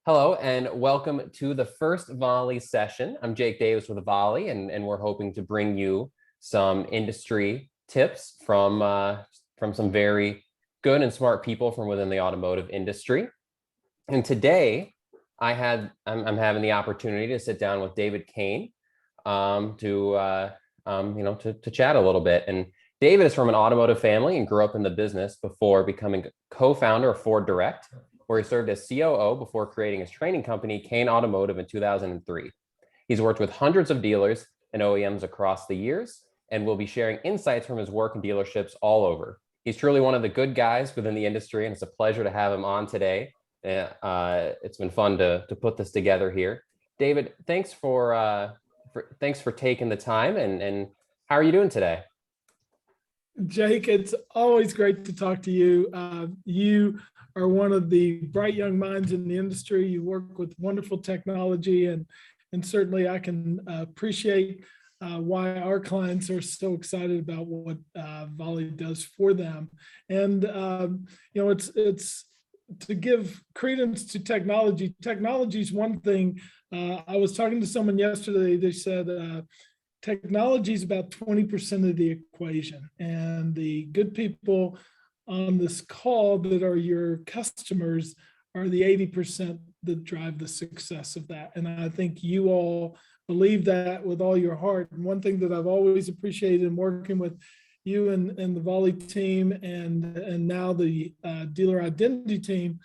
Hello and welcome to the first Volie session. I'm Jake Davis with Volie, and we're hoping to bring you some industry tips from some very good and smart people from within the automotive industry. And today, I'm having the opportunity to sit down with David Kain to chat a little bit. And David is from an automotive family and grew up in the business before becoming co-founder of Ford Direct, where he served as COO before creating his training company, Kain Automotive, in 2003. He's worked with hundreds of dealers and OEMs across the years and will be sharing insights from his work in dealerships all over. He's truly one of the good guys within the industry, and it's a pleasure to have him on today. It's been fun to put this together here. David, thanks for taking the time, and how are you doing today? Jake, it's always great to talk to you. You are one of the bright young minds in the industry. You work with wonderful technology, and certainly I can appreciate why our clients are so excited about what Volie does for them. And it's to give credence to technology. Technology is one thing. I was talking to someone yesterday. They said technology is about 20% of the equation, and the good people on this call that are your customers are the 80% that drive the success of that. And I think you all believe that with all your heart. And one thing that I've always appreciated in working with you and the Volie team and now the dealer identity team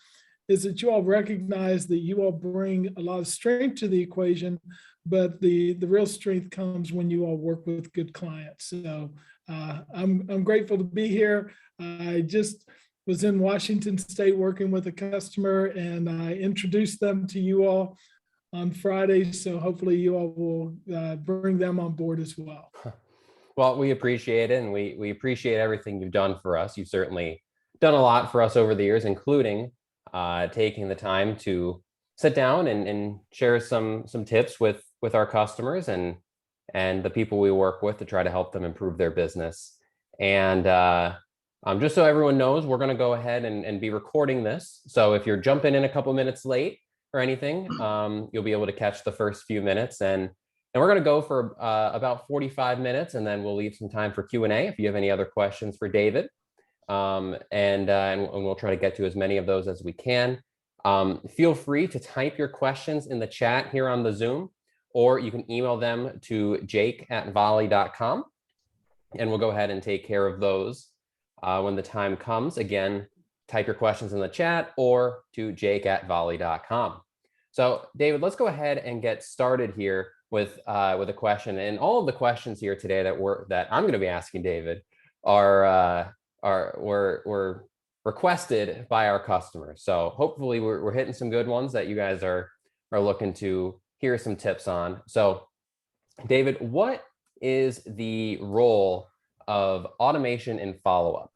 is that you all recognize that you all bring a lot of strength to the equation, but the real strength comes when you all work with good clients. So I'm grateful to be here. I just was in Washington State working with a customer, and I introduced them to you all on Friday. So hopefully you all will bring them on board as well. Well, we appreciate it, and we appreciate everything you've done for us. You've certainly done a lot for us over the years, including taking the time to sit down and share some tips with our customers and the people we work with to try to help them improve their business. And just so everyone knows, we're going to go ahead and be recording this. So if you're jumping in a couple minutes late or anything, you'll be able to catch the first few minutes. And we're going to go for about 45 minutes, and then we'll leave some time for Q&A if you have any other questions for David. And we'll try to get to as many of those as we can. Feel free to type your questions in the chat here on the Zoom, or you can email them to jake@volie.com, and we'll go ahead and take care of those when the time comes. Again, type your questions in the chat or to jake@volie.com. So David, let's go ahead and get started here with a question. And all of the questions here today that I'm going to be asking David were requested by our customers. So hopefully we're hitting some good ones that you guys are looking to hear some tips on. So David, what is the role of automation in follow-up?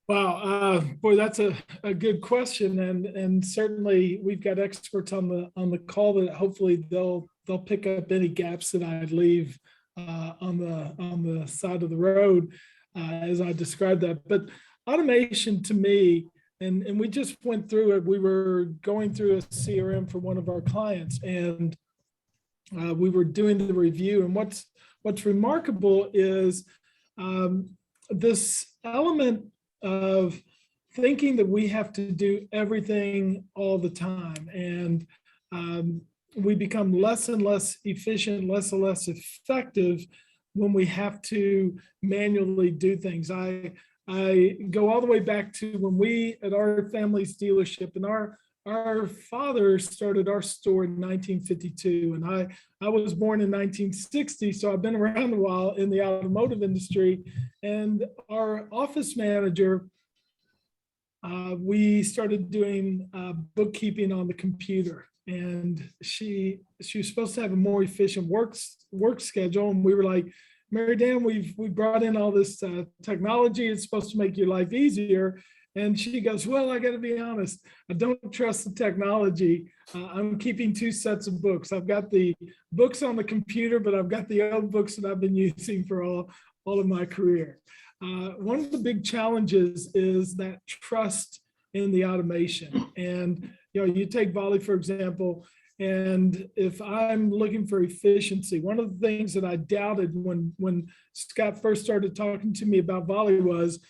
Wow, boy, that's a good question, and certainly we've got experts on the call that hopefully they'll pick up any gaps that I leave on the side of the road as I described that. But automation to me, and we just went through it. We were going through a CRM for one of our clients, and we were doing the review. And what's remarkable is this element of thinking that we have to do everything all the time, and we become less and less efficient, less and less effective when we have to manually do things. I go all the way back to when we at our family's dealership, and our father started our store in 1952, and I was born in 1960, so I've been around a while in the automotive industry. And our office manager, we started doing bookkeeping on the computer, and she was supposed to have a more efficient work schedule. And we were like, Mary Dan, we brought in all this technology. It's supposed to make your life easier. And she goes, well, I got to be honest, I don't trust the technology. I'm keeping two sets of books. I've got the books on the computer, but I've got the old books that I've been using for all of my career. One of the big challenges is that trust in the automation. And, you take Volie, for example, and if I'm looking for efficiency, one of the things that I doubted when Scott first started talking to me about Volie was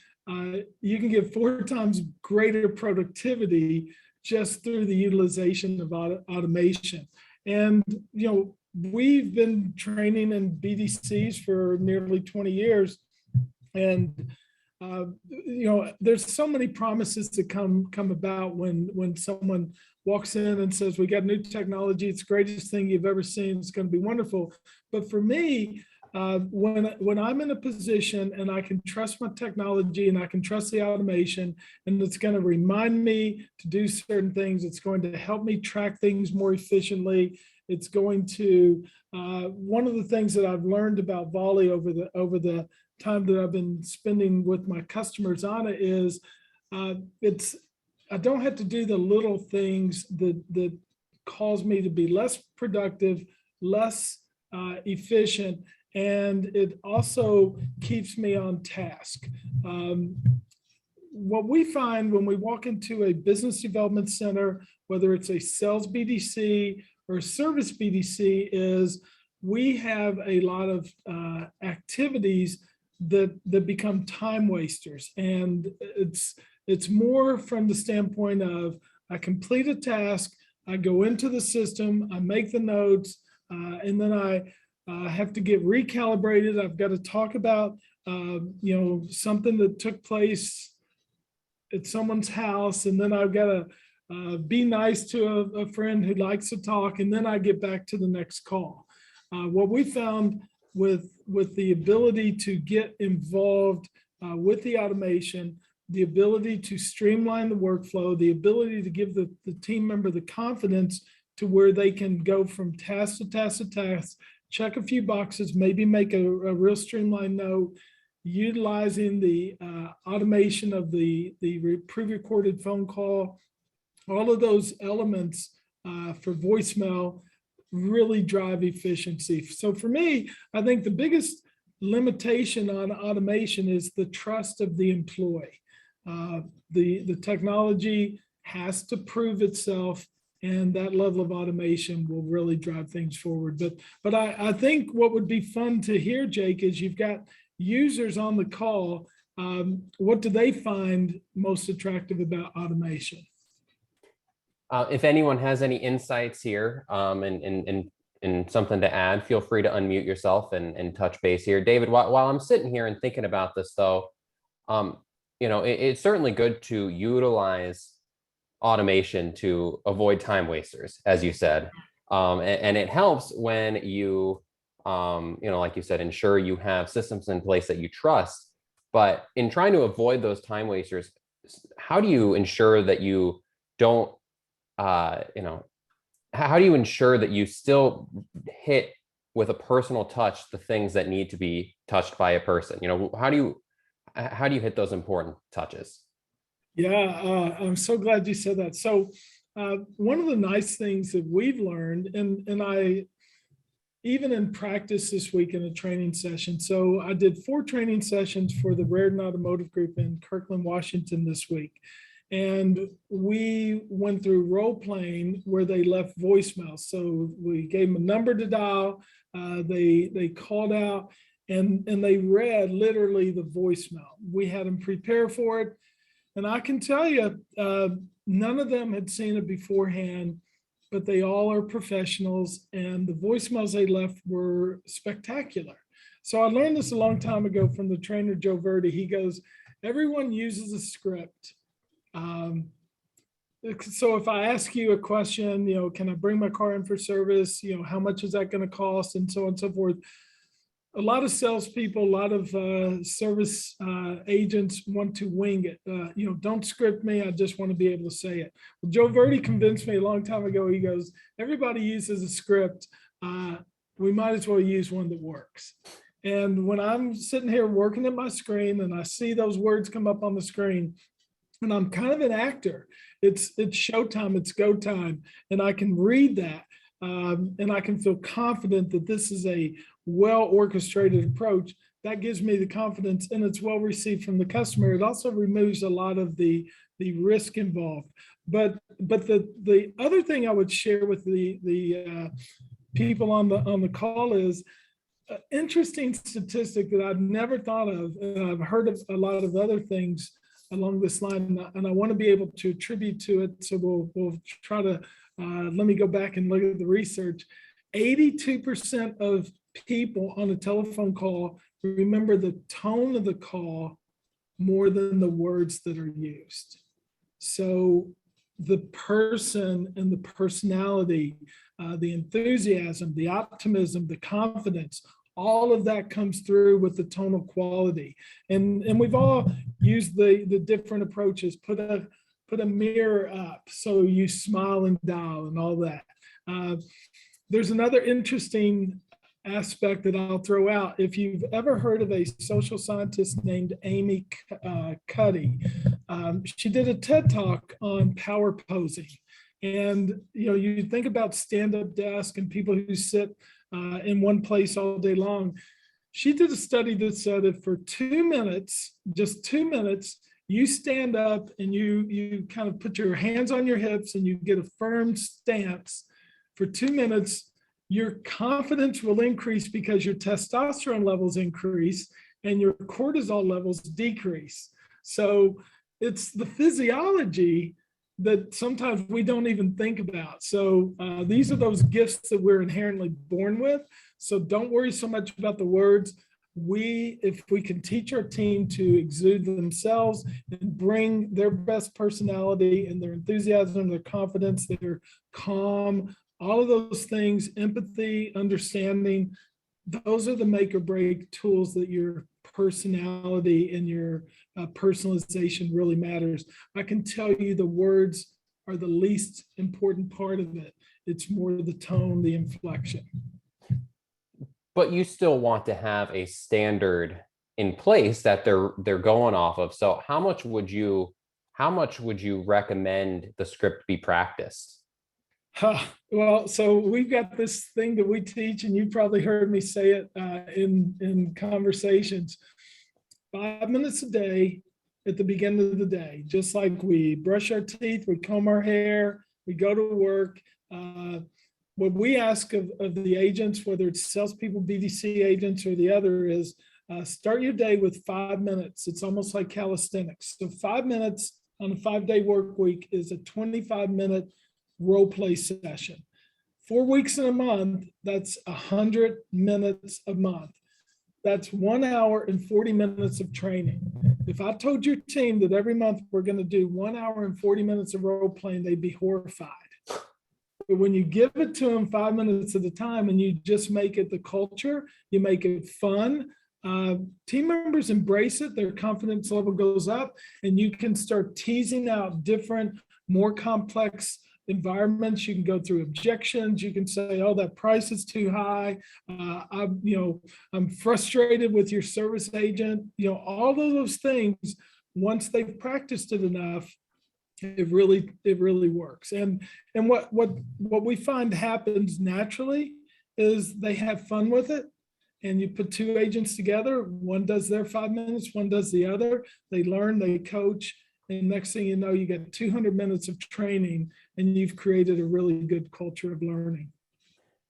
you can get 4 times greater productivity just through the utilization of automation. And, we've been training in BDCs for nearly 20 years. And, there's so many promises that come about when someone walks in and says, we got new technology, it's the greatest thing you've ever seen, it's going to be wonderful. But for me, when I'm in a position and I can trust my technology and I can trust the automation, and it's going to remind me to do certain things, it's going to help me track things more efficiently. It's going to, one of the things that I've learned about Volie over the time that I've been spending with my customers on it is I don't have to do the little things that cause me to be less productive, less efficient, and it also keeps me on task. What we find when we walk into a business development center, whether it's a sales BDC or a service BDC, is we have a lot of activities that become time wasters. And it's more from the standpoint of I complete a task, I go into the system, I make the notes, and then I have to get recalibrated. I've got to talk about, something that took place at someone's house, and then I've got to be nice to a friend who likes to talk, and then I get back to the next call. What we found with the ability to get involved with the automation, the ability to streamline the workflow, the ability to give the team member the confidence to where they can go from task to task to task, check a few boxes, maybe make a real streamlined note, utilizing the automation of the pre-recorded phone call, all of those elements for voicemail really drive efficiency. So for me, I think the biggest limitation on automation is the trust of the employee. The technology has to prove itself, and that level of automation will really drive things forward. But I think what would be fun to hear, Jake, is you've got users on the call. What do they find most attractive about automation? If anyone has any insights here and something to add, feel free to unmute yourself and touch base here. David, while I'm sitting here and thinking about this, though, it's certainly good to utilize automation to avoid time wasters, as you said. And it helps when you, like you said, ensure you have systems in place that you trust. But in trying to avoid those time wasters, how do you ensure that you don't, how do you ensure that you still hit with a personal touch the things that need to be touched by a person? How do you hit those important touches? Yeah, I'm so glad you said that. So one of the nice things that we've learned, and I, even in practice this week in a training session, so I did 4 training sessions for the Raritan Automotive Group in Kirkland, Washington this week. And we went through role playing where they left voicemails. So we gave them a number to dial. They called out and they read literally the voicemail. We had them prepare for it. And I can tell you, none of them had seen it beforehand, but they all are professionals. And the voicemails they left were spectacular. So I learned this a long time ago from the trainer, Joe Verdi. He goes, everyone uses a script. So if I ask you a question, can I bring my car in for service? How much is that going to cost? And so on and so forth. A lot of salespeople, a lot of service agents want to wing it. Don't script me. I just want to be able to say it. Well, Joe Verdi convinced me a long time ago. He goes, everybody uses a script. We might as well use one that works. And when I'm sitting here working at my screen and I see those words come up on the screen, and I'm kind of an actor. It's showtime, it's go time. And I can read that and I can feel confident that this is a well-orchestrated approach. That gives me the confidence, and it's well received from the customer. It also removes a lot of the the risk involved. But the other thing I would share with the people on the call is an interesting statistic that I've never thought of, and I've heard of a lot of other things along this line, and I want to be able to attribute to it. So we'll try to let me go back and look at the research. 82% of people on a telephone call remember the tone of the call more than the words that are used. So the person and the personality, the enthusiasm, the optimism, the confidence, all of that comes through with the tonal quality. And we've all used the different approaches, put a mirror up so you smile and dial and all that. There's another interesting aspect that I'll throw out. If you've ever heard of a social scientist named Amy Cuddy, she did a TED Talk on power posing. And you think about stand-up desk and people who sit in one place all day long. She did a study that said that for 2 minutes, just 2 minutes, you stand up and you kind of put your hands on your hips and you get a firm stance. For 2 minutes, your confidence will increase because your testosterone levels increase and your cortisol levels decrease. So it's the physiology that sometimes we don't even think about. So these are those gifts that we're inherently born with. So don't worry so much about the words. If we can teach our team to exude themselves and bring their best personality and their enthusiasm, their confidence, their calm, all of those things, empathy, understanding, those are the make or break tools that your personality and your personalization really matters. I can tell you the words are the least important part of it. It's more the tone, the inflection. But you still want to have a standard in place that they're going off of. So how much would you recommend the script be practiced? Well, so we've got this thing that we teach, and you probably heard me say it in conversations. 5 minutes a day at the beginning of the day, just like we brush our teeth, we comb our hair, we go to work. What we ask of the agents, whether it's salespeople, BDC agents, or the other, is start your day with 5 minutes. It's almost like calisthenics. So 5 minutes on a 5-day work week is a 25-minute role play session. 4 weeks in a month, that's 100 minutes a month. That's 1 hour and 40 minutes of training. If I told your team that every month we're going to do 1 hour and 40 minutes of role playing, they'd be horrified. But when you give it to them 5 minutes at a time and you just make it the culture, you make it fun, team members embrace it, their confidence level goes up, and you can start teasing out different, more complex environments. You can go through objections. You can say, oh, that price is too high. I'm frustrated with your service agent. All of those things, once they've practiced it enough, it really works. And what we find happens naturally is they have fun with it. And you put two agents together, one does their 5 minutes, one does the other. They learn, they coach, and next thing you know, you get 200 minutes of training, and you've created a really good culture of learning.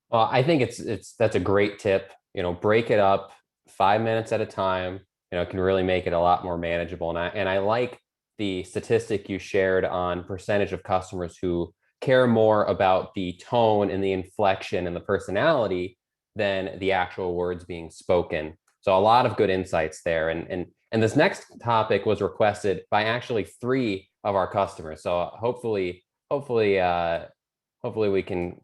Well, I think that's a great tip. Break it up 5 minutes at a time. It can really make it a lot more manageable. And I like the statistic you shared on percentage of customers who care more about the tone and the inflection and the personality than the actual words being spoken. So a lot of good insights there. And this next topic was requested by actually 3 of our customers. So hopefully we can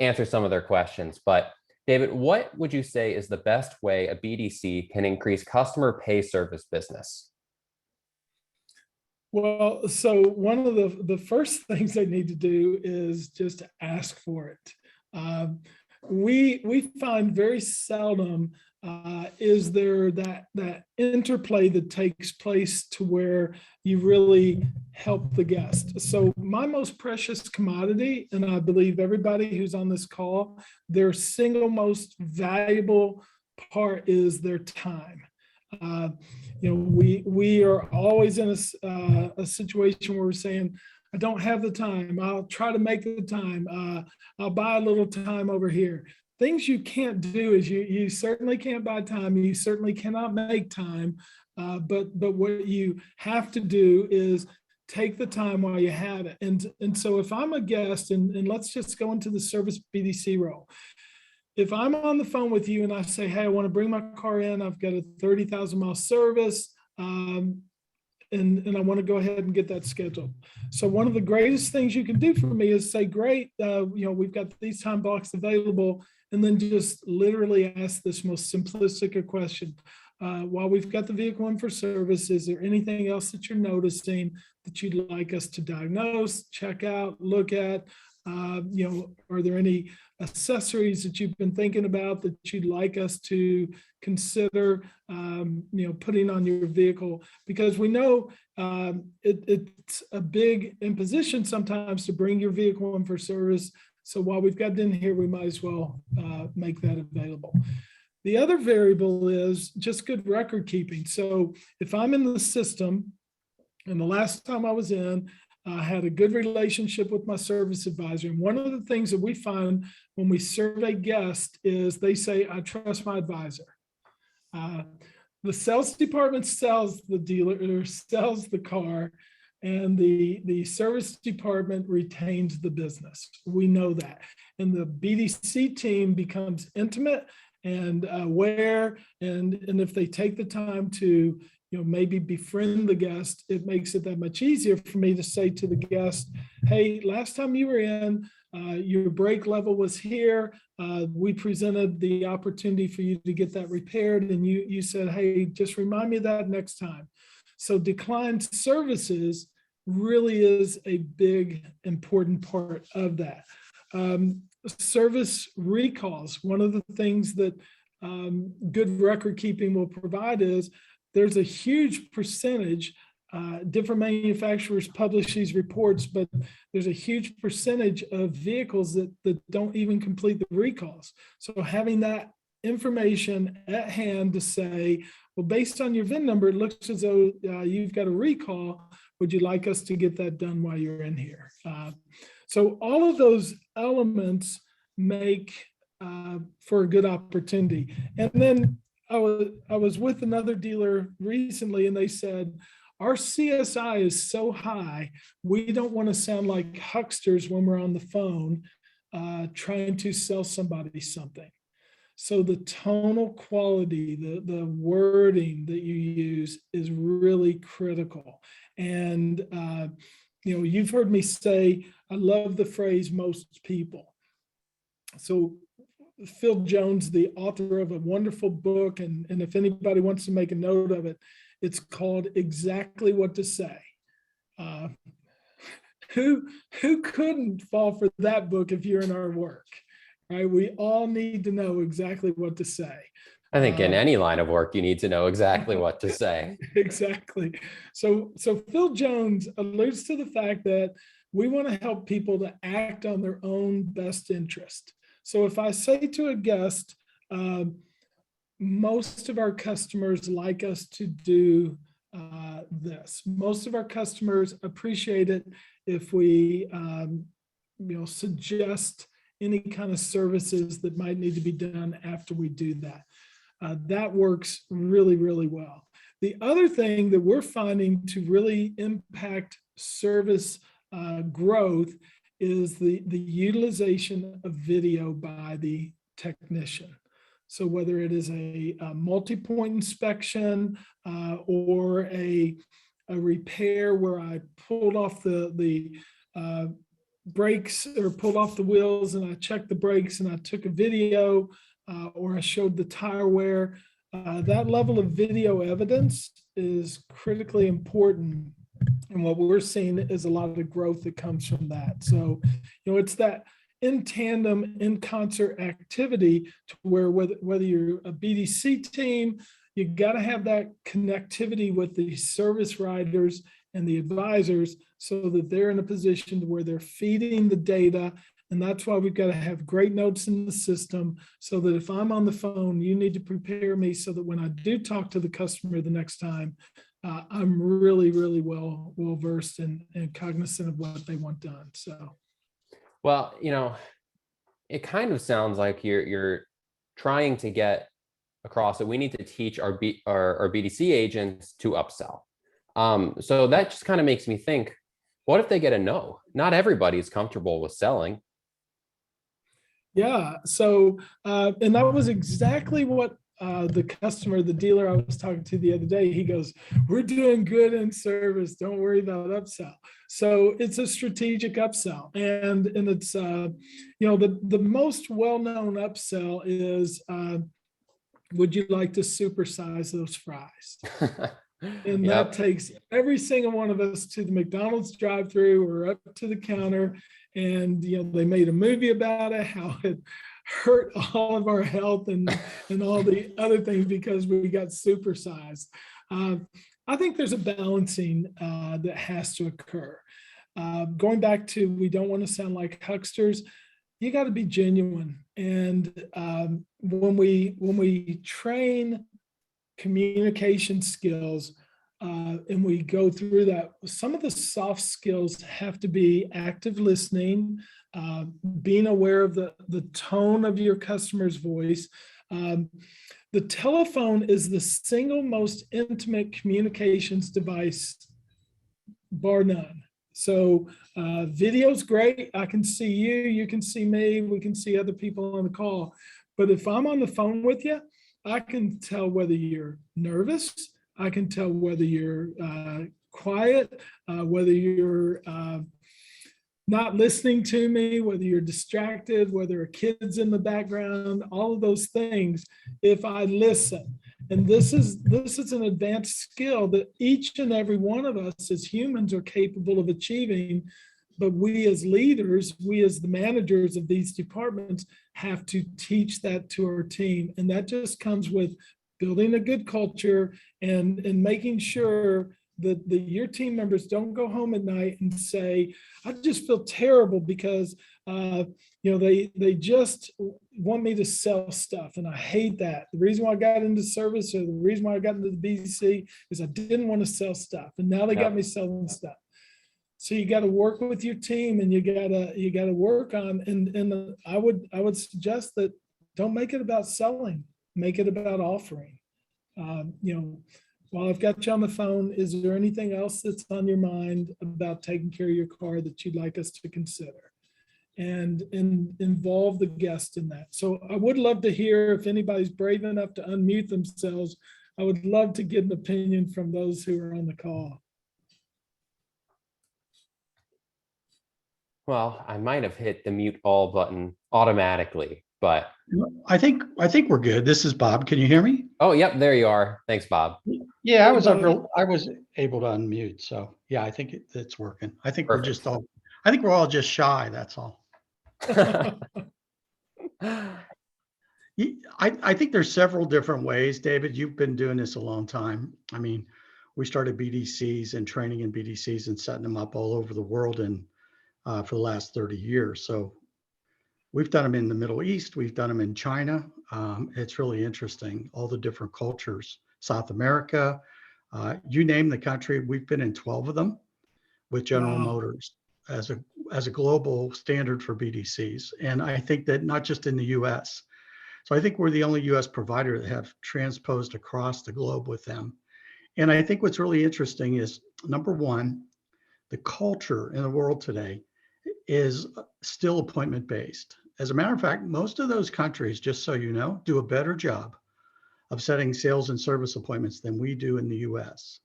answer some of their questions. But David, what would you say is the best way a BDC can increase customer pay service business? Well, so one of the first things they need to do is just ask for it. We find very seldom is there that interplay that takes place to where you really help the guest. So my most precious commodity, and I believe everybody who's on this call, their single most valuable part is their time. We are always in a situation where we're saying, I don't have the time. I'll try to make the time. I'll buy a little time over here. Things you can't do is you certainly can't buy time. You certainly cannot make time. But what you have to do is take the time while you have it. And so if I'm a guest, and let's just go into the service BDC role. If I'm on the phone with you and I say, hey, I want to bring my car in, I've got a 30,000 mile service, and I want to go ahead and get that scheduled. So one of the greatest things you can do for me is say, great, we've got these time blocks available, and then just literally ask this most simplistic a question. While we've got the vehicle in for service, is there anything else that you're noticing that you'd like us to diagnose, check out, look at? Are there any accessories that you've been thinking about that you'd like us to consider, putting on your vehicle? Because we know it's a big imposition sometimes to bring your vehicle in for service. So while we've got it in here, we might as well make that available. The other variable is just good record keeping. So if I'm in the system, and the last time I was in, I had a good relationship with my service advisor. And one of the things that we find when we survey guests is they say, I trust my advisor. The sales department sells the dealer or sells the car, and the service department retains the business. We know that. And the BDC team becomes intimate and aware. And if they take the time to maybe befriend the guest, it makes it that much easier for me to say to the guest, hey, last time you were in, your brake level was here. We presented the opportunity for you to get that repaired. And you said, hey, just remind me of that next time. So declined services really is a big, important part of that. Service recalls, one of the things that good record keeping will provide is there's a huge percentage, different manufacturers publish these reports, but there's a huge percentage of vehicles that don't even complete the recalls. So having that information at hand to say, well, based on your VIN number, it looks as though you've got a recall. Would you like us to get that done while you're in here? So all of those elements make for a good opportunity. And then I was with another dealer recently, and they said, our CSI is so high, we don't want to sound like hucksters when we're on the phone trying to sell somebody something. So the tonal quality, the wording that you use is really critical. And, you've heard me say, I love the phrase most people. So Phil Jones, the author of a wonderful book, and if anybody wants to make a note of it, it's called Exactly What to Say. Who couldn't fall for that book if you're in our work, right? We all need to know exactly what to say. I think in any line of work, you need to know exactly what to say. Exactly. So Phil Jones alludes to the fact that we want to help people to act on their own best interest. So if I say to a guest, most of our customers like us to do this. Most of our customers appreciate it if we, suggest any kind of services that might need to be done after we do that. That works really, really well. The other thing that we're finding to really impact service growth is the utilization of video by the technician. So whether it is a multi-point inspection or a repair where I pulled off the brakes or pulled off the wheels and I checked the brakes and I took a video or I showed the tire wear, that level of video evidence is critically important. And what we're seeing is a lot of growth that comes from that. So, it's that in tandem, in concert activity to where whether you're a BDC team, you got to have that connectivity with the service riders and the advisors so that they're in a position to where they're feeding the data And that's why we've got to have great notes in the system so that if I'm on the phone, you need to prepare me so that when I do talk to the customer the next time, I'm really, really well versed and cognizant of what they want done. So, Well, it kind of sounds like you're trying to get across that we need to teach our BDC agents to upsell. So that just kind of makes me think, what if they get a no? Not everybody is comfortable with selling. yeah. So, and that was exactly what the dealer I was talking to the other day, he goes, "We're doing good in service. Don't worry about upsell." So it's a strategic upsell, and it's the most well-known upsell is, would you like to supersize those fries? And that takes every single one of us to the McDonald's drive-through or up to the counter. And, they made a movie about it, how it hurt all of our health and all the other things because we got supersized. I think there's a balancing that has to occur. Going back to, we don't want to sound like hucksters. You got to be genuine. And when we train communication skills, and we go through that, some of the soft skills have to be active listening, being aware of the tone of your customer's voice. The telephone is the single most intimate communications device, bar none. So video's great. I can see you, you can see me, we can see other people on the call. But if I'm on the phone with you, I can tell whether you're nervous. I can tell whether you're quiet, whether you're not listening to me, whether you're distracted, whether a kid's in the background, all of those things, if I listen. And this is an advanced skill that each and every one of us as humans are capable of achieving. But we as leaders, we as the managers of these departments have to teach that to our team. And that just comes with building a good culture and making sure that your team members don't go home at night and say, "I just feel terrible because they just want me to sell stuff, and I hate that. The reason why I got into service, or the reason why I got into the BDC, is I didn't want to sell stuff, and now they got me selling stuff." So you got to work with your team, and you got to work on. And I would suggest that don't make it about selling, make it about offering. While I've got you on the phone, is there anything else that's on your mind about taking care of your car that you'd like us to consider? And involve the guest in that. So I would love to hear, if anybody's brave enough to unmute themselves, I would love to get an opinion from those who are on the call. Well, I might have hit the mute all button automatically, but I think we're good. This is Bob. Can you hear me? oh, yep, there you are. Thanks, Bob. Yeah, I was able to unmute. So yeah, I think it's working. I think Perfect. we're all just shy. That's all. I think there's several different ways. David, you've been doing this a long time. I mean, we started BDCs and training in BDCs and setting them up all over the world and for the last 30 years. So we've done them in the Middle East. We've done them in China. It's really interesting, all the different cultures. South America, you name the country, we've been in 12 of them with General Motors as a global standard for BDCs. And I think that not just in the US. So I think we're the only US provider that have transposed across the globe with them. And I think what's really interesting is, number one, the culture in the world today is still appointment based. As a matter of fact, most of those countries, just so you know, do a better job of setting sales and service appointments than we do in the US.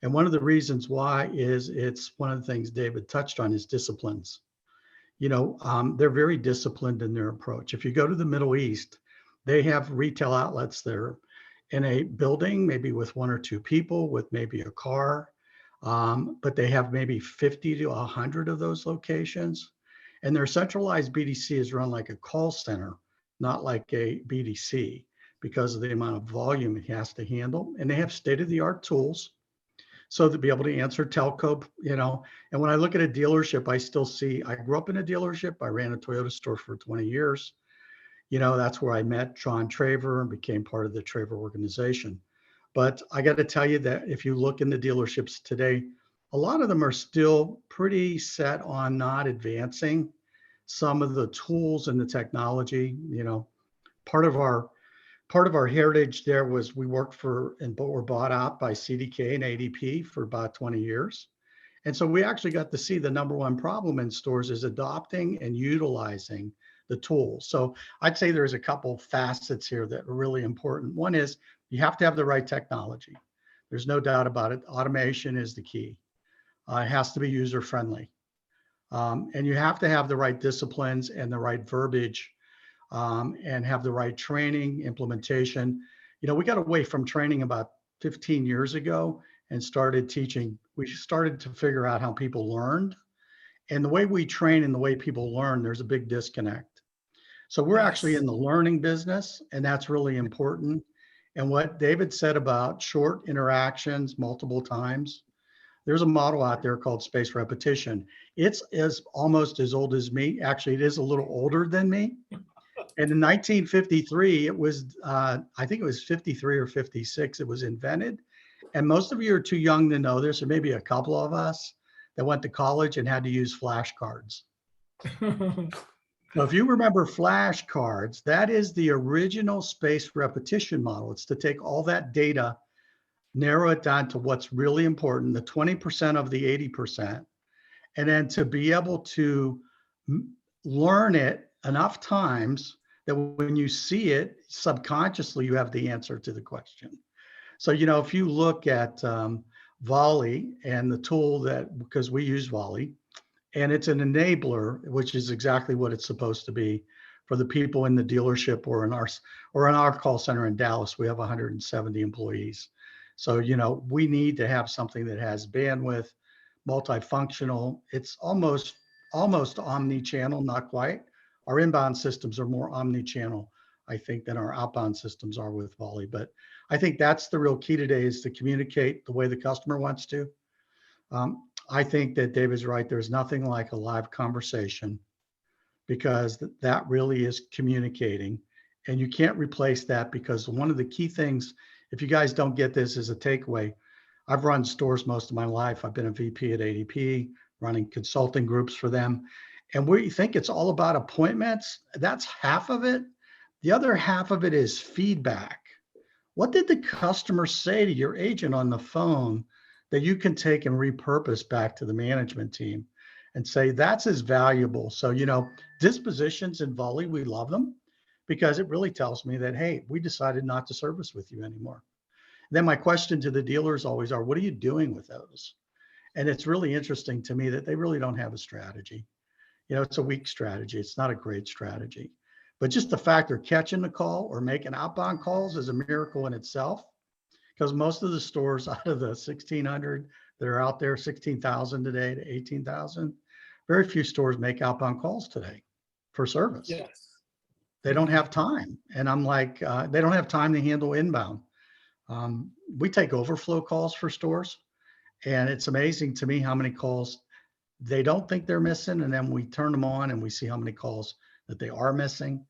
And one of the reasons why is, it's one of the things David touched on, is disciplines. They're very disciplined in their approach. If you go to the Middle East, they have retail outlets there in a building, maybe with one or two people, with maybe a car, but they have maybe 50 to 100 of those locations. And their centralized BDC is run like a call center, not like a BDC, because of the amount of volume it has to handle. And they have state-of-the-art tools. So to be able to answer telco, and when I look at a dealership, I grew up in a dealership. I ran a Toyota store for 20 years. That's where I met John Traver and became part of the Traver organization. But I got to tell you that if you look in the dealerships today, a lot of them are still pretty set on not advancing some of the tools and the technology. Part of our heritage there was we worked for and were bought out by CDK and ADP for about 20 years. And so we actually got to see the number one problem in stores is adopting and utilizing the tools. So I'd say there's a couple facets here that are really important. One is you have to have the right technology. There's no doubt about it. Automation is the key. It has to be user friendly. And you have to have the right disciplines and the right verbiage, and have the right training, implementation. We got away from training about 15 years ago and started teaching. We started to figure out how people learned. And the way we train and the way people learn, there's a big disconnect. So we're actually in the learning business, and that's really important. And what David said about short interactions multiple times, there's a model out there called spaced repetition. It's almost as old as me. Actually, it is a little older than me. And in 1953, it was, I think it was 53 or 56, it was invented. And most of you are too young to know this, or maybe a couple of us that went to college and had to use flashcards. So if you remember flashcards, that is the original spaced repetition model. It's to take all that data, narrow it down to what's really important, the 20% of the 80%, and then to be able to learn it enough times that when you see it subconsciously, you have the answer to the question. So, if you look at Volie and the tool because we use Volie, and it's an enabler, which is exactly what it's supposed to be for the people in the dealership or in our call center in Dallas. We have 170 employees. So, we need to have something that has bandwidth, multifunctional. It's almost omni-channel, not quite. Our inbound systems are more omni-channel, I think, than our outbound systems are with Volie. But I think that's the real key today, is to communicate the way the customer wants to. I think that David's right. There's nothing like a live conversation, because that really is communicating. And you can't replace that, because one of the key things, if you guys don't get this as a takeaway, I've run stores most of my life. I've been a VP at ADP, running consulting groups for them. And we think it's all about appointments. That's half of it. The other half of it is feedback. What did the customer say to your agent on the phone that you can take and repurpose back to the management team and say that's as valuable? So, dispositions in Volie, we love them because it really tells me that, hey, we decided not to service with you anymore. Then my question to the dealers always are, what are you doing with those? And it's really interesting to me that they really don't have a strategy. It's a weak strategy. It's not a great strategy. But just the fact they're catching the call or making outbound calls is a miracle in itself, because most of the stores out of the 1,600 that are out there, 16,000 today to 18,000, very few stores make outbound calls today for service. Yes. They don't have time. And I'm like, they don't have time to handle inbound. We take overflow calls for stores, and it's amazing to me how many calls they don't think they're missing. And then we turn them on and we see how many calls that they are missing.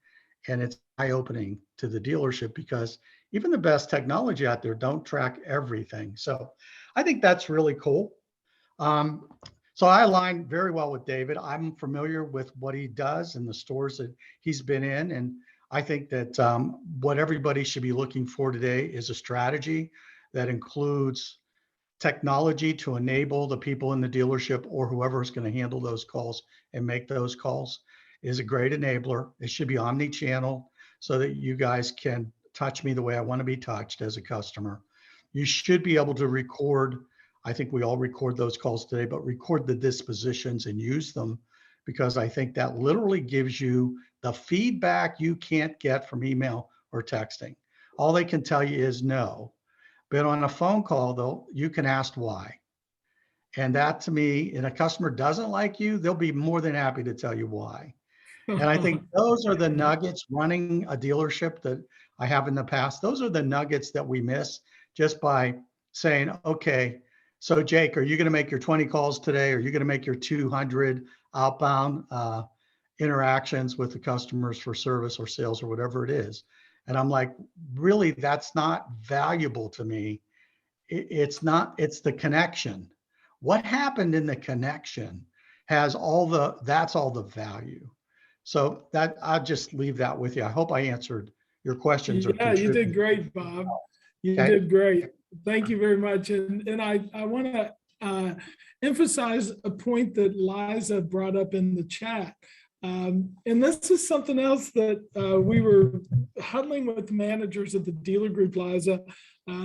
And it's eye-opening to the dealership, because even the best technology out there don't track everything. So I think that's really cool. So I align very well with David. I'm familiar with what he does and the stores that he's been in. And I think that what everybody should be looking for today is a strategy that includes technology to enable the people in the dealership or whoever is going to handle those calls and make those calls is a great enabler. It should be omni-channel so that you guys can touch me the way I want to be touched as a customer. You should be able to record. I think we all record those calls today, but record the dispositions and use them, because I think that literally gives you the feedback you can't get from email or texting. All they can tell you is no. But on a phone call, though, you can ask why. And that, to me, and a customer doesn't like you, they'll be more than happy to tell you why. And I think those are the nuggets running a dealership that I have in the past. Those are the nuggets that we miss just by saying, okay, So Jake, are you going to make your 20 calls today? Are you going to make your 200 outbound interactions with the customers for service or sales or whatever it is? And I'm like, really, that's not valuable to me. It's not, it's the connection. What happened in the connection has that's all the value. So that, I'll just leave that with you. I hope I answered your questions. Yeah, you did great, Bob. You Okay. did great. Thank you very much. And I want to emphasize a point that Liza brought up in the chat. And this is something else that we were huddling with the managers at the dealer group, Liza,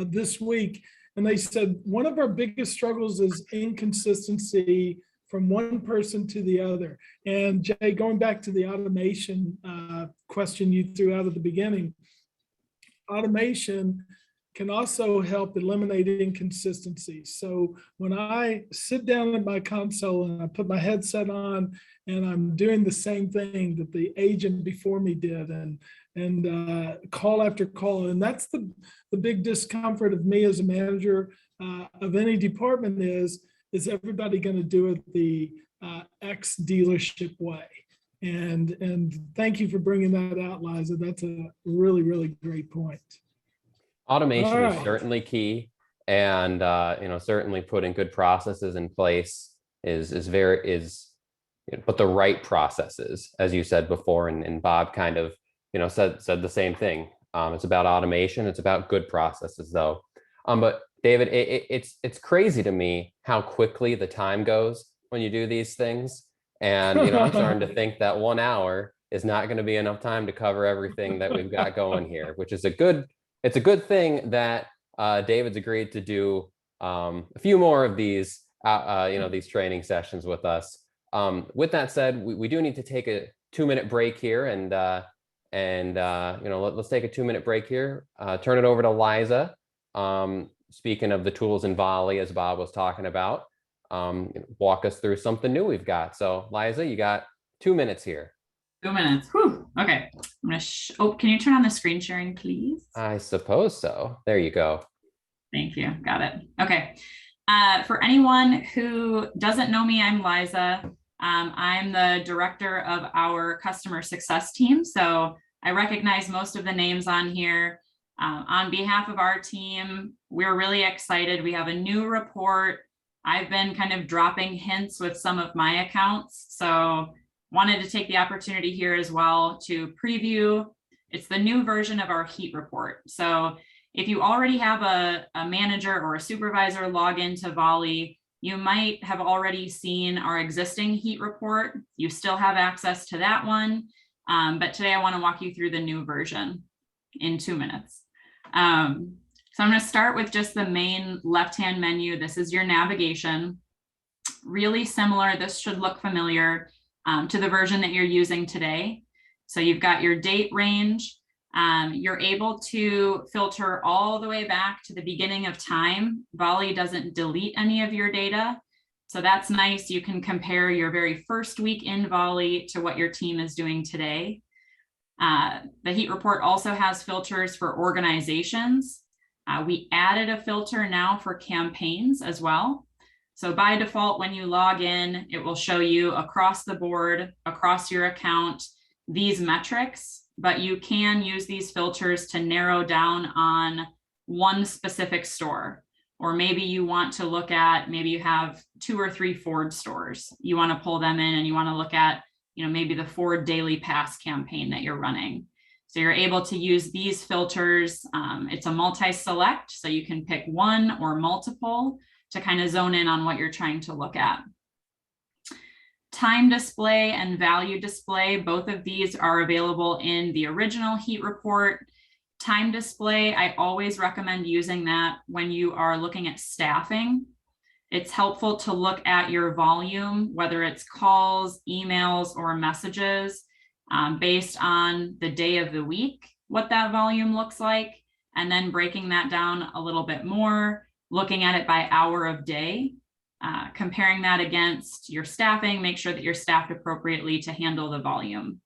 this week. And they said, one of our biggest struggles is inconsistency from one person to the other. And Jay, going back to the automation question you threw out at the beginning, automation can also help eliminate inconsistency. So when I sit down at my console and I put my headset on and I'm doing the same thing that the agent before me did and call after call, and that's the big discomfort of me as a manager of any department is everybody going to do it the X dealership way? And thank you for bringing that out, Liza. That's a really, really great point. Automation is certainly key, and certainly putting good processes in place is but the right processes, as you said before, and Bob kind of said the same thing. It's about automation. It's about good processes, though. But David, it's crazy to me how quickly the time goes when you do these things, and I'm starting to think that 1 hour is not going to be enough time to cover everything that we've got going here, which is it's a good thing that David's agreed to do a few more of these, these training sessions with us. With that said, we do need to take a 2-minute break here, and let's take a 2-minute break here. Turn it over to Liza. Speaking of the tools in Volie, as Bob was talking about, walk us through something new we've got. So Liza, you got 2 minutes here. 2 minutes. Whew. Okay. I'm gonna can you turn on the screen sharing, please? I suppose so. There you go. Thank you. Got it. Okay. For anyone who doesn't know me, I'm Liza. I'm the director of our customer success team. So I recognize most of the names on here. On behalf of our team, we're really excited. We have a new report. I've been kind of dropping hints with some of my accounts. So wanted to take the opportunity here as well to preview. It's the new version of our heat report. So if you already have a manager or a supervisor log into Volie, you might have already seen our existing heat report. You still have access to that one. But today I want to walk you through the new version in 2 minutes. So I'm going to start with just the main left-hand menu. This is your navigation. Really similar. This should look familiar to the version that you're using today. So you've got your date range. You're able to filter all the way back to the beginning of time. Volie doesn't delete any of your data. So that's nice. You can compare your very first week in Volie to what your team is doing today. The heat report also has filters for organizations. We added a filter now for campaigns as well. So by default, when you log in, it will show you across the board, across your account, these metrics, but you can use these filters to narrow down on one specific store. Or maybe you want to look at, maybe you have 2 or 3 Ford stores. You want to pull them in and you want to look at, maybe the Ford Daily Pass campaign that you're running. So you're able to use these filters. It's a multi-select, so you can pick one or multiple to kind of zone in on what you're trying to look at. Time display and value display, both of these are available in the original heat report. Time display, I always recommend using that when you are looking at staffing. It's helpful to look at your volume, whether it's calls, emails, or messages, based on the day of the week, what that volume looks like, and then breaking that down a little bit more, looking at it by hour of day, comparing that against your staffing, make sure that you're staffed appropriately to handle the volume.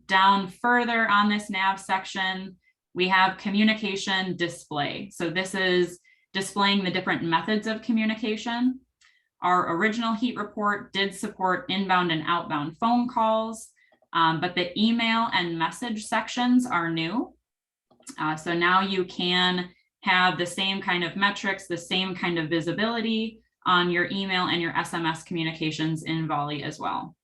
Down further on this nav section, we have communication display. So this is displaying the different methods of communication. Our original heat report did support inbound and outbound phone calls, but the email and message sections are new. So now you can have the same kind of metrics, the same kind of visibility on your email and your SMS communications in Volie as well.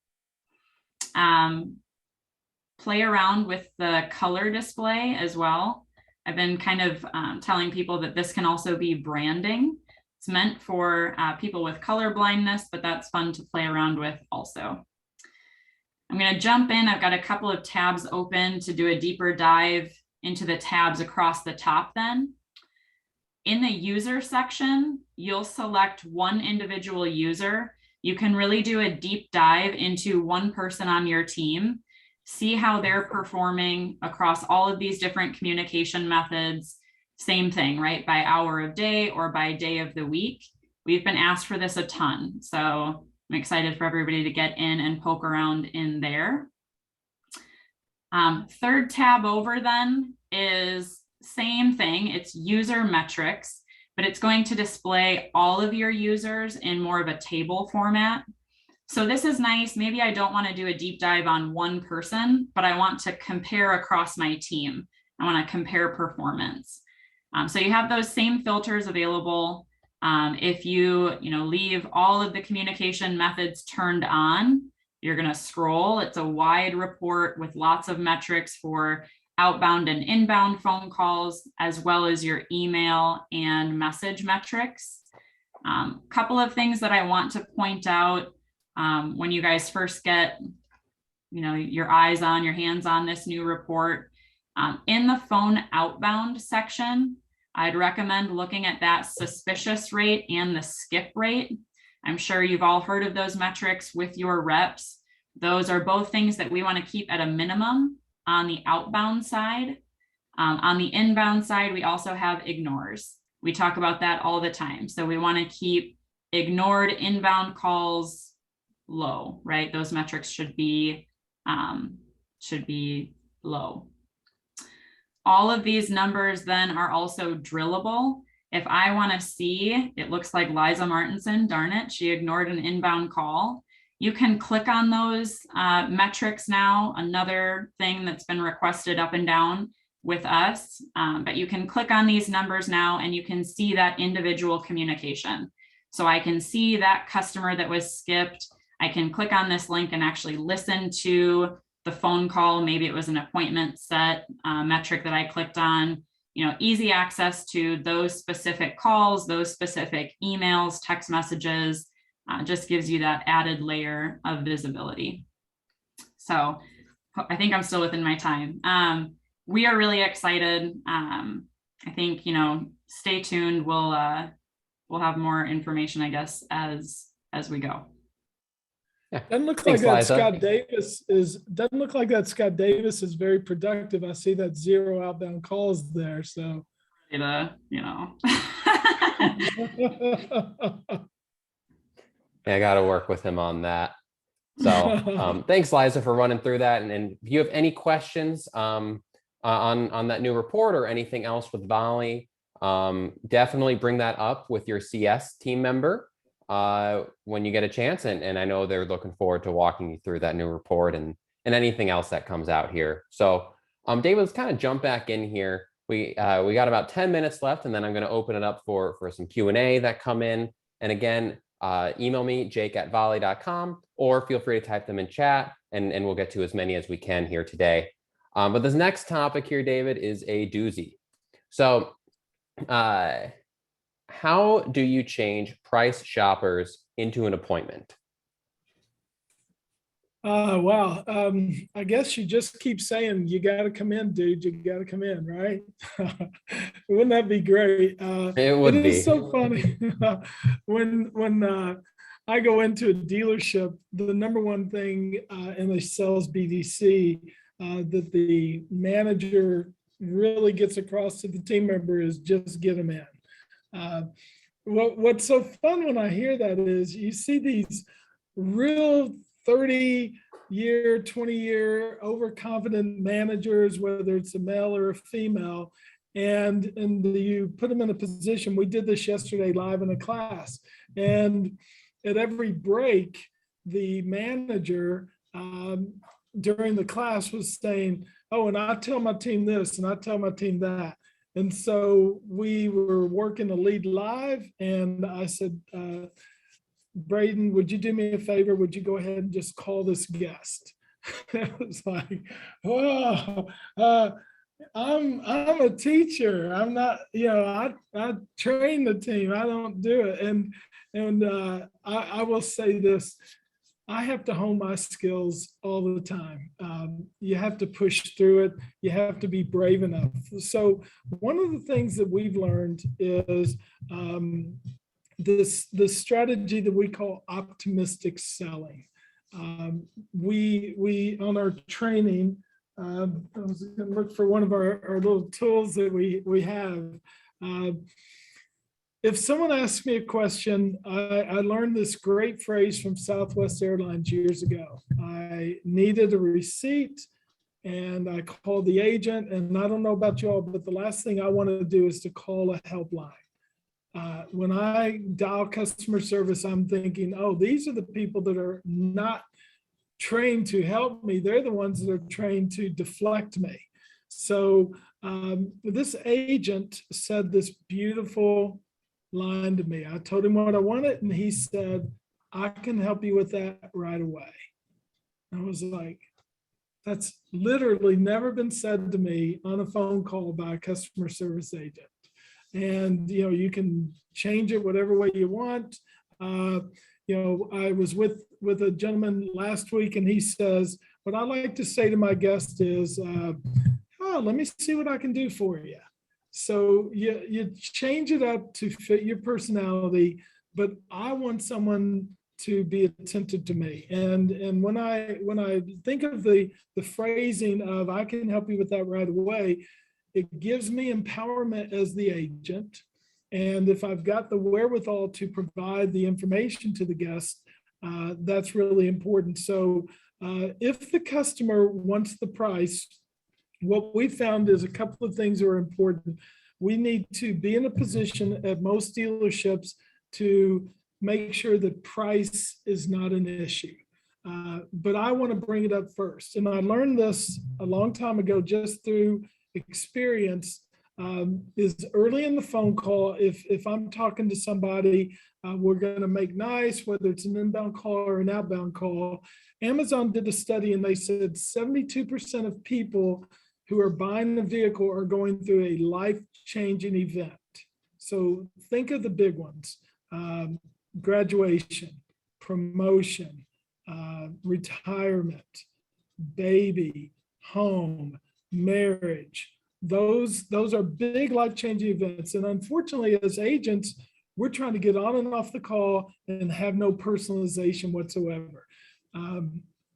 Play around with the color display as well. I've been kind of telling people that this can also be branding. It's meant for people with color blindness, but that's fun to play around with also. I'm going to jump in. I've got a couple of tabs open to do a deeper dive into the tabs across the top then. In the user section, you'll select one individual user. You can really do a deep dive into one person on your team, see how they're performing across all of these different communication methods. Same thing, right? By hour of day or by day of the week. We've been asked for this a ton. So I'm excited for everybody to get in and poke around in there. Third tab over then is same thing. It's user metrics, but it's going to display all of your users in more of a table format. So this is nice. Maybe I don't want to do a deep dive on one person, but I want to compare across my team. I want to compare performance. So you have those same filters available. If you leave all of the communication methods turned on, you're going to scroll. It's a wide report with lots of metrics for outbound and inbound phone calls, as well as your email and message metrics. Couple of things that I want to point out when you guys first get your eyes on, your hands on this new report. In the phone outbound section, I'd recommend looking at that suspicious rate and the skip rate. I'm sure you've all heard of those metrics with your reps. Those are both things that we want to keep at a minimum on the outbound side. On the inbound side, we also have ignores. We talk about that all the time. So we want to keep ignored inbound calls low, right? Those metrics should be low. All of these numbers then are also drillable. If I want to see, it looks like Liza Martinson, darn it, she ignored an inbound call. You can click on those metrics now, another thing that's been requested up and down with us, but you can click on these numbers now and you can see that individual communication. So I can see that customer that was skipped. I can click on this link and actually listen to the phone call. Maybe it was an appointment set metric that I clicked on. Easy access to those specific calls, those specific emails, text messages, just gives you that added layer of visibility. So I think I'm still within my time. We are really excited. I think, stay tuned. We'll have more information, I guess, as we go. Yeah. Doesn't look Thanks, like that Liza. Scott Davis doesn't look like that Scott Davis is very productive. I see that 0 outbound calls there. So Yeah, I got to work with him on that. So thanks, Liza, for running through that. And if you have any questions on that new report or anything else with Volie, definitely bring that up with your CS team member when you get a chance. And I know they're looking forward to walking you through that new report and anything else that comes out here. So David, let's kind of jump back in here. We got about 10 minutes left, and then I'm going to open it up for some Q&A that come in. And again, email me, jake@volie.com, or feel free to type them in chat, and we'll get to as many as we can here today. But this next topic here, David, is a doozy. So how do you change price shoppers into an appointment? Wow. I guess you just keep saying, you got to come in, dude. You got to come in, right? Wouldn't that be great? It would be. It is so funny. when I go into a dealership, the number one thing in a sales BDC that the manager really gets across to the team member is just get them in. What's so fun when I hear that is you see these real 30-year, 20-year overconfident managers, whether it's a male or a female, and you put them in a position. We did this yesterday live in a class, and at every break, the manager during the class was saying, oh, and I tell my team this, and I tell my team that. And so we were working a lead live, and I said, Braden, would you do me a favor? Would you go ahead and just call this guest? It was like, whoa, I'm a teacher. I'm not, I train the team. I don't do it. And I will say this, I have to hone my skills all the time. You have to push through it. You have to be brave enough. So one of the things that we've learned is this strategy that we call optimistic selling. We on our training, I was going to look for one of our little tools that we have. If someone asks me a question, I learned this great phrase from Southwest Airlines years ago. I needed a receipt and I called the agent, and I don't know about you all, but the last thing I want to do is to call a helpline. When I dial customer service, I'm thinking, oh, these are the people that are not trained to help me. They're the ones that are trained to deflect me. So this agent said this beautiful line to me. I told him what I wanted, and he said, I can help you with that right away. I was like, that's literally never been said to me on a phone call by a customer service agent. And, you can change it whatever way you want. I was with a gentleman last week, and he says, what I like to say to my guest is, let me see what I can do for you. So you change it up to fit your personality, but I want someone to be attentive to me. And when I think of the phrasing of I can help you with that right away, it gives me empowerment as the agent. And if I've got the wherewithal to provide the information to the guest, that's really important. So if the customer wants the price, what we found is a couple of things are important. We need to be in a position at most dealerships to make sure that price is not an issue. But I want to bring it up first. And I learned this a long time ago just through experience, is early in the phone call. If I'm talking to somebody, we're going to make nice, whether it's an inbound call or an outbound call. Amazon did a study, and they said 72% of people who are buying a vehicle are going through a life-changing event. So think of the big ones: graduation, promotion, retirement, baby, home, marriage. Those are big life-changing events. And unfortunately, as agents, we're trying to get on and off the call and have no personalization whatsoever.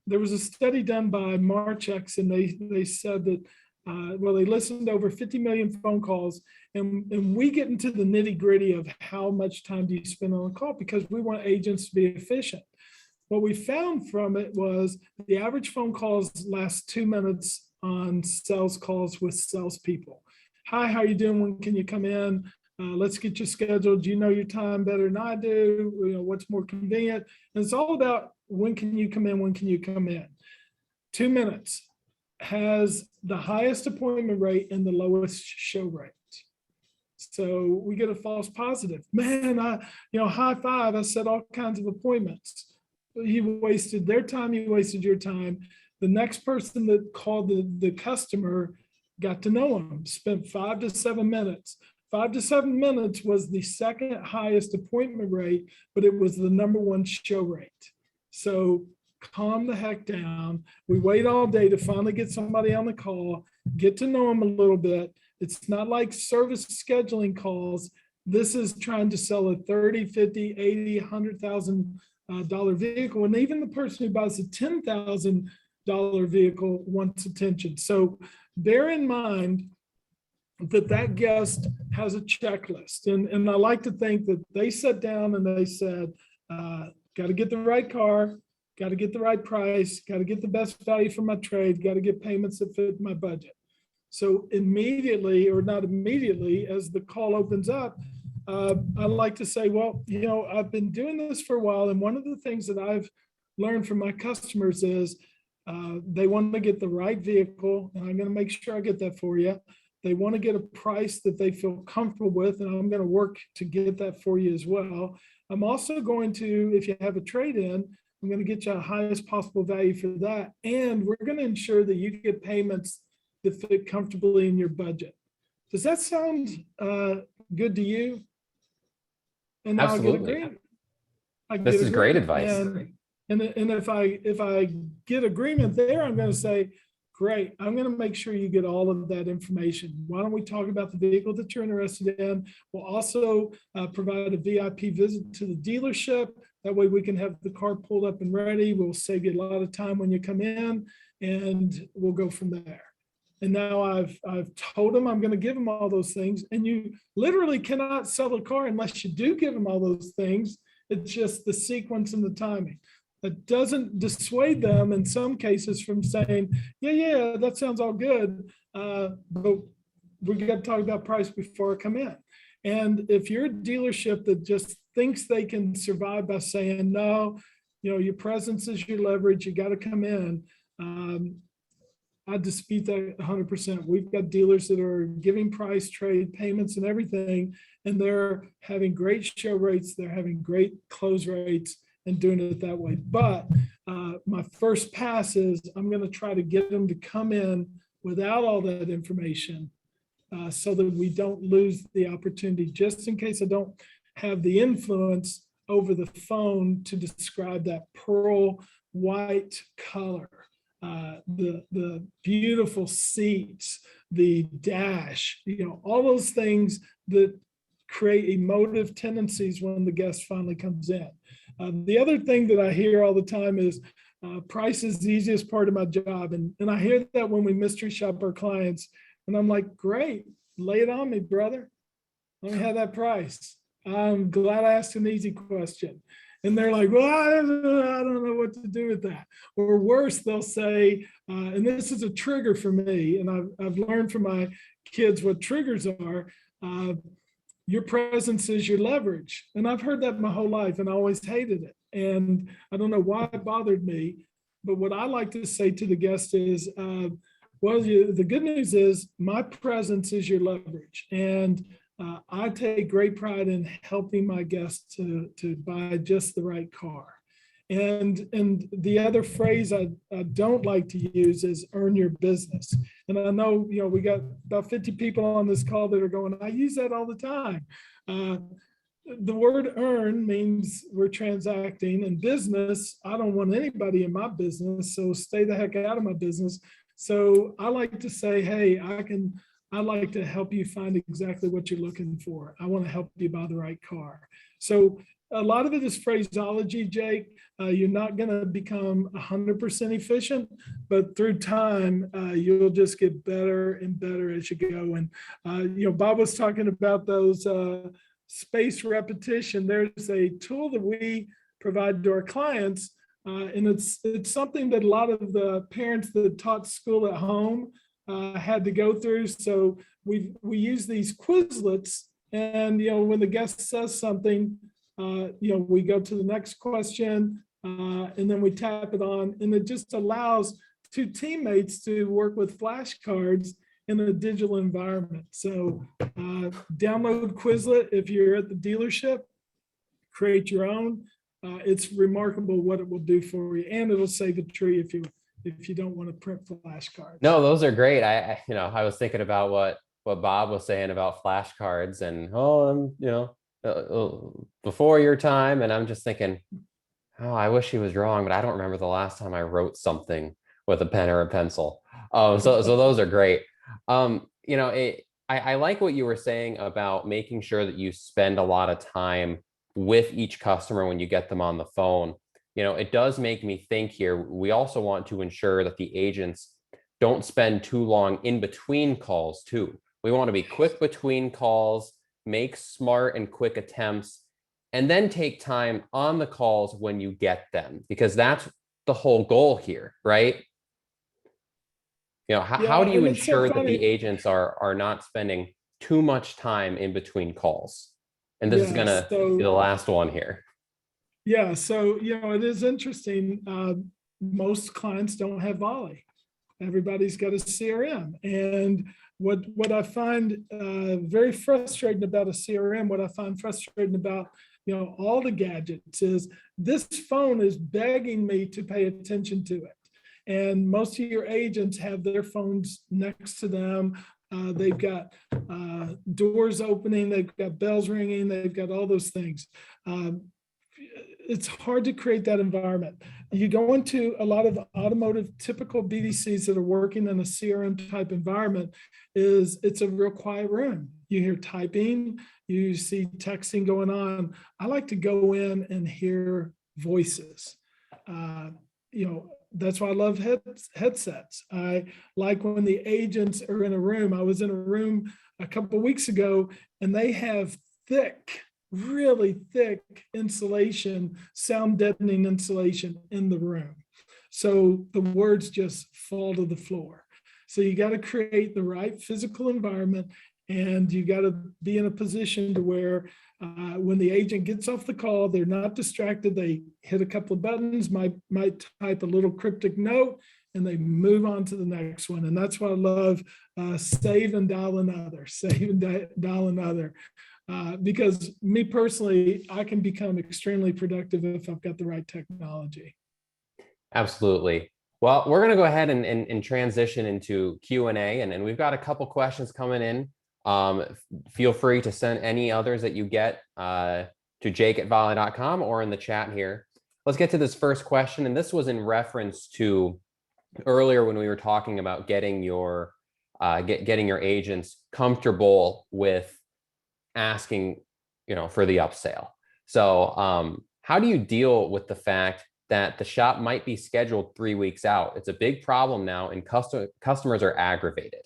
There was a study done by Marchex, and they said that, they listened to over 50 million phone calls, and we get into the nitty-gritty of how much time do you spend on a call, because we want agents to be efficient. What we found from it was the average phone calls last 2 minutes on sales calls with salespeople. Hi, how are you doing? When can you come in? Let's get you scheduled. Do you know your time better than I do? What's more convenient? And it's all about when can you come in? When can you come in? 2 minutes has the highest appointment rate and the lowest show rate. So we get a false positive. Man, high five. I set all kinds of appointments. You wasted their time. You wasted your time. The next person that called the customer got to know them, spent 5 to 7 minutes. 5 to 7 minutes was the second highest appointment rate, but it was the number one show rate. So calm the heck down. We wait all day to finally get somebody on the call, get to know them a little bit. It's not like service scheduling calls. This is trying to sell a $30, $50, $80, $100,000 vehicle. And even the person who buys a $10,000 vehicle wants attention. So bear in mind that guest has a checklist. And I like to think that they sat down and they said, got to get the right car, got to get the right price, got to get the best value for my trade, got to get payments that fit my budget. So immediately, or not immediately, as the call opens up, I like to say, well, I've been doing this for a while. And one of the things that I've learned from my customers is they want to get the right vehicle, and I'm going to make sure I get that for you. They want to get a price that they feel comfortable with, and I'm going to work to get that for you as well. I'm also going to, if you have a trade-in, I'm going to get you the highest possible value for that. And we're going to ensure that you get payments that fit comfortably in your budget. Does that sound good to you? And now Absolutely. This is great advice. And if I get agreement there, I'm going to say, great, I'm going to make sure you get all of that information. Why don't we talk about the vehicle that you're interested in? We'll also provide a VIP visit to the dealership. That way we can have the car pulled up and ready. We'll save you a lot of time when you come in, and we'll go from there. And now I've told them I'm going to give them all those things. And you literally cannot sell a car unless you do give them all those things. It's just the sequence and the timing. That doesn't dissuade them in some cases from saying, yeah, that sounds all good, but we got to talk about price before I come in. And if you're a dealership that just thinks they can survive by saying, no, your presence is your leverage, you got to come in, I dispute that 100%. We've got dealers that are giving price, trade, payments, and everything, and they're having great show rates, they're having great close rates, and doing it that way. But my first pass is I'm going to try to get them to come in without all that information so that we don't lose the opportunity, just in case I don't have the influence over the phone to describe that pearl white color, the beautiful seats, the dash, all those things that create emotive tendencies when the guest finally comes in. The other thing that I hear all the time is price is the easiest part of my job. And I hear that when we mystery shop our clients. And I'm like, great, lay it on me, brother. Let me have that price. I'm glad I asked an easy question. And they're like, well, I don't know what to do with that. Or worse, they'll say, and this is a trigger for me, and I've learned from my kids what triggers are. Your presence is your leverage. And I've heard that my whole life, and I always hated it. And I don't know why it bothered me. But what I like to say to the guest is, the good news is my presence is your leverage. And I take great pride in helping my guests to buy just the right car. And the other phrase I don't like to use is earn your business. And I know, we got about 50 people on this call that are going, I use that all the time. The word earn means we're transacting, and business, I don't want anybody in my business, so stay the heck out of my business. So I like to say, hey, I like to help you find exactly what you're looking for. I want to help you buy the right car. So a lot of it is phraseology, Jake. You're not going to become 100% efficient, but through time, you'll just get better and better as you go. And, Bob was talking about those space repetition. There's a tool that we provide to our clients, and it's something that a lot of the parents that taught school at home had to go through. So we use these Quizlets, and, when the guest says something, we go to the next question, and then we tap it on, and it just allows two teammates to work with flashcards in a digital environment. So download Quizlet if you're at the dealership, create your own. It's remarkable what it will do for you, and it'll save a tree if you don't want to print flashcards. No, those are great. I was thinking about what Bob was saying about flashcards, and before your time, and I'm just thinking, I wish he was wrong, but I don't remember the last time I wrote something with a pen or a pencil. So those are great. I like what you were saying about making sure that you spend a lot of time with each customer when you get them on the phone. It does make me think here. We also want to ensure that the agents don't spend too long in between calls too. We want to be quick between calls, make smart and quick attempts, and then take time on the calls when you get them, because that's the whole goal here, right? How do Yeah, you and it's so ensure that the funny. agents are not spending too much time in between calls? And this is Yeah, gonna be the so last one here. yeah, so it is interesting. Most clients don't have Volley. Everybody's got a CRM, and what I find very frustrating about a CRM, what I find frustrating about all the gadgets is this phone is begging me to pay attention to it. And most of your agents have their phones next to them. They've got doors opening, they've got bells ringing, they've got all those things. It's hard to create that environment. You go into a lot of automotive typical BDCs that are working in a CRM type environment, it's a real quiet room. You hear typing, you see texting going on. I like to go in and hear voices. That's why I love headsets. I like when the agents are in a room. I was in a room a couple of weeks ago, and they have really thick insulation, sound deadening insulation in the room. So the words just fall to the floor. So you got to create the right physical environment, and you got to be in a position to where when the agent gets off the call, they're not distracted. They hit a couple of buttons, might type a little cryptic note, and they move on to the next one. And that's why I love save and dial another, save and dial another. Because me personally, I can become extremely productive if I've got the right technology. Absolutely. Well, we're going to go ahead and transition into Q&A, and we've got a couple questions coming in. Feel free to send any others that you get to jake@volley.com or in the chat here. Let's get to this first question. And this was in reference to earlier when we were talking about getting your agents comfortable with asking, for the upsell. So how do you deal with the fact that the shop might be scheduled 3 weeks out? It's a big problem now, and customers are aggravated.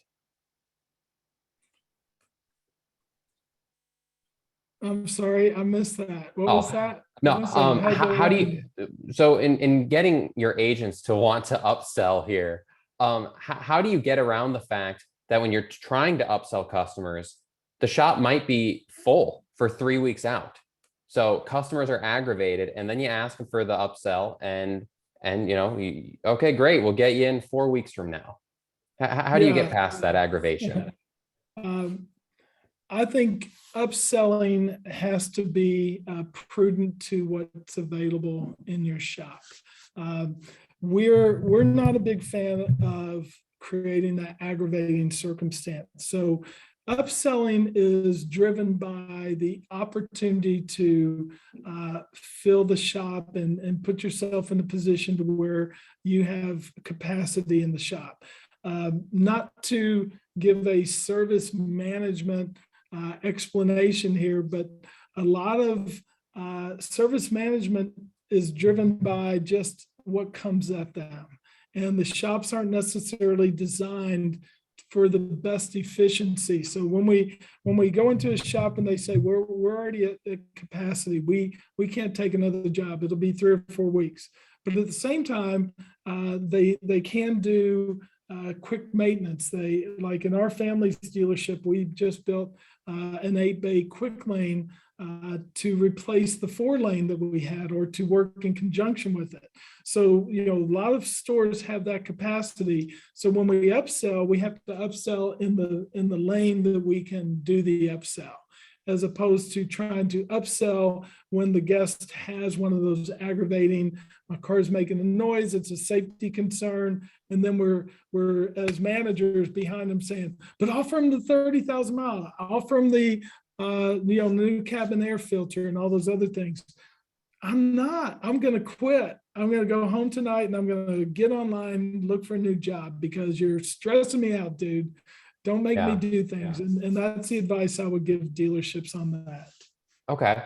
I'm sorry, I missed that. What was that? No, how do you, so in getting your agents to want to upsell here, how do you get around the fact that when you're trying to upsell customers, the shop might be full for 3 weeks out? So customers are aggravated, and then you ask them for the upsell, and okay, great, we'll get you in 4 weeks from now. How do you get past that aggravation? I think upselling has to be prudent to what's available in your shop. We're not a big fan of creating that aggravating circumstance. So upselling is driven by the opportunity to fill the shop and put yourself in a position to where you have capacity in the shop. Not to give a service management explanation here, but a lot of service management is driven by just what comes at them. And the shops aren't necessarily designed for the best efficiency. So when we go into a shop and they say we're already at capacity, we can't take another job, it'll be 3 or 4 weeks. But at the same time, they can do quick maintenance. They, like in our family's dealership, we just built an 8-bay quick lane to replace the 4-lane that we had, or to work in conjunction with it. So, a lot of stores have that capacity. So when we upsell, we have to upsell in the lane that we can do the upsell, as opposed to trying to upsell when the guest has one of those aggravating, my car's making a noise, it's a safety concern. And then we're as managers behind them saying, but offer them the 30,000 mile, offer them the new cabin air filter and all those other things. I'm going to quit. I'm going to go home tonight and I'm going to get online, look for a new job, because you're stressing me out, dude. Don't make me do things. And that's the advice I would give dealerships on that. Okay.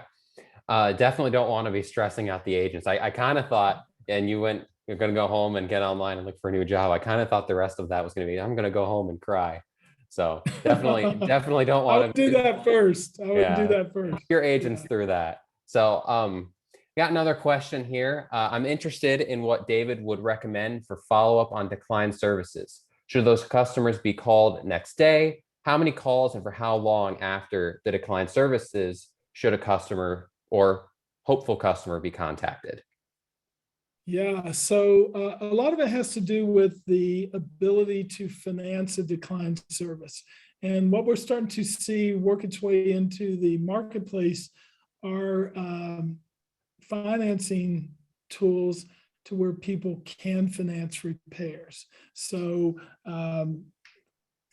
Definitely don't want to be stressing out the agents. I kind of thought, and you're going to go home and get online and look for a new job. I kind of thought the rest of that was going to be, I'm going to go home and cry. So definitely don't want to do that first. I would do that first. Your agents through that. So got another question here. I'm interested in what David would recommend for follow-up on declined services. Should those customers be called next day? How many calls and for how long after the declined services should a customer or hopeful customer be contacted? Yeah, so a lot of it has to do with the ability to finance a declined service. And what we're starting to see work its way into the marketplace are financing tools to where people can finance repairs. So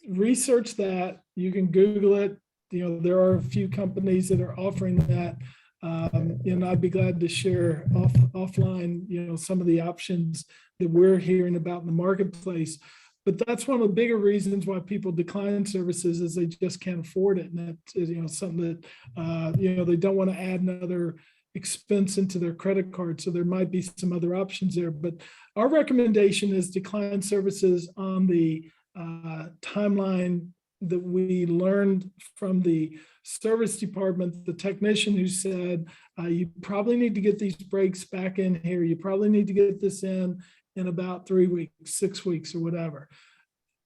research that. You can Google it. There are a few companies that are offering that. And I'd be glad to share offline, some of the options that we're hearing about in the marketplace. But that's one of the bigger reasons why people decline services is they just can't afford it. And that's, something that, they don't want to add another expense into their credit card. So there might be some other options there. But our recommendation is decline services on the timeline that we learned from the service department, the technician who said, you probably need to get these brakes back in here. You probably need to get this in about 3 weeks, 6 weeks, or whatever.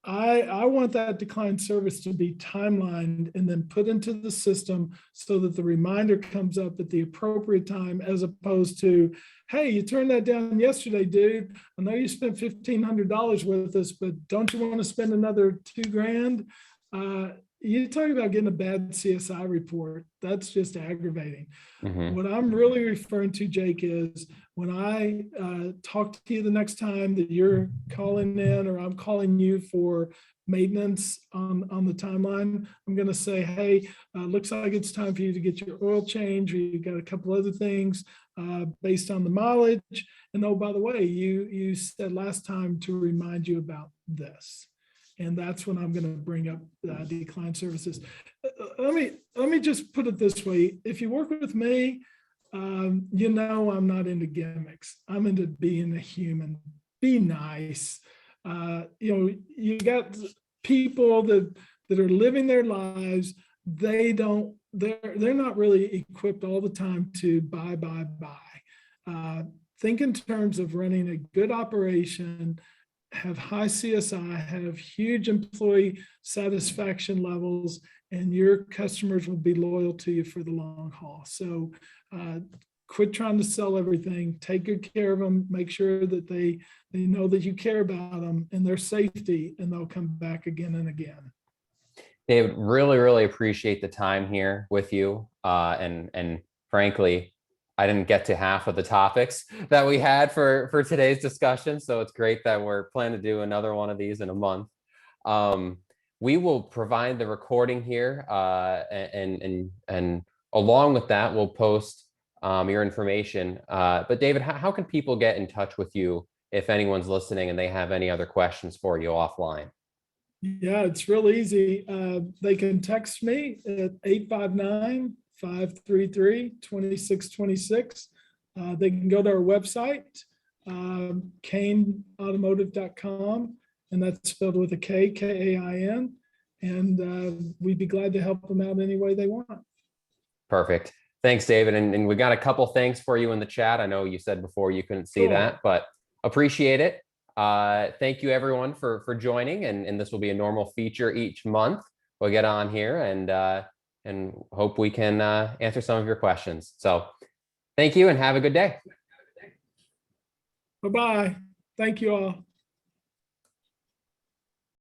I want that declined service to be timelined and then put into the system so that the reminder comes up at the appropriate time, as opposed to, hey, you turned that down yesterday, dude. I know you spent $1,500 with us, but don't you want to spend another $2,000? You talk about getting a bad CSI report. That's just aggravating. Mm-hmm. What I'm really referring to, Jake, is when I talk to you the next time that you're calling in or I'm calling you for maintenance on the timeline, I'm going to say, hey, looks like it's time for you to get your oil change, or you got a couple other things based on the mileage. And oh, by the way, you said last time to remind you about this. And that's when I'm going to bring up decline services. Let me just put it this way. If you work with me, I'm not into gimmicks. I'm into being a human. Be nice. You got people that are living their lives. They're not really equipped all the time to buy. Think in terms of running a good operation, have high CSI, have huge employee satisfaction levels, and your customers will be loyal to you for the long haul. So quit trying to sell everything. Take good care of them. Make sure that they know that you care about them and their safety, and they'll come back again and again. David, really appreciate the time here with you. And frankly, I didn't get to half of the topics that we had for today's discussion. So it's great that we're planning to do another one of these in a month. We will provide the recording here, and along with that, we'll post your information. But David, how can people get in touch with you if anyone's listening and they have any other questions for you offline? Yeah, it's real easy. They can text me at 859-533-2626. They can go to our website, kainautomotive.com, and that's spelled with a K, Kain. And we'd be glad to help them out any way they want. Perfect. Thanks, David. And we got a couple things for you in the chat. I know you said before you couldn't see that, but appreciate it. Thank you everyone for joining, and this will be a normal feature each month. We'll get on here and hope we can answer some of your questions. So thank you and have a good day. Bye-bye. Thank you all.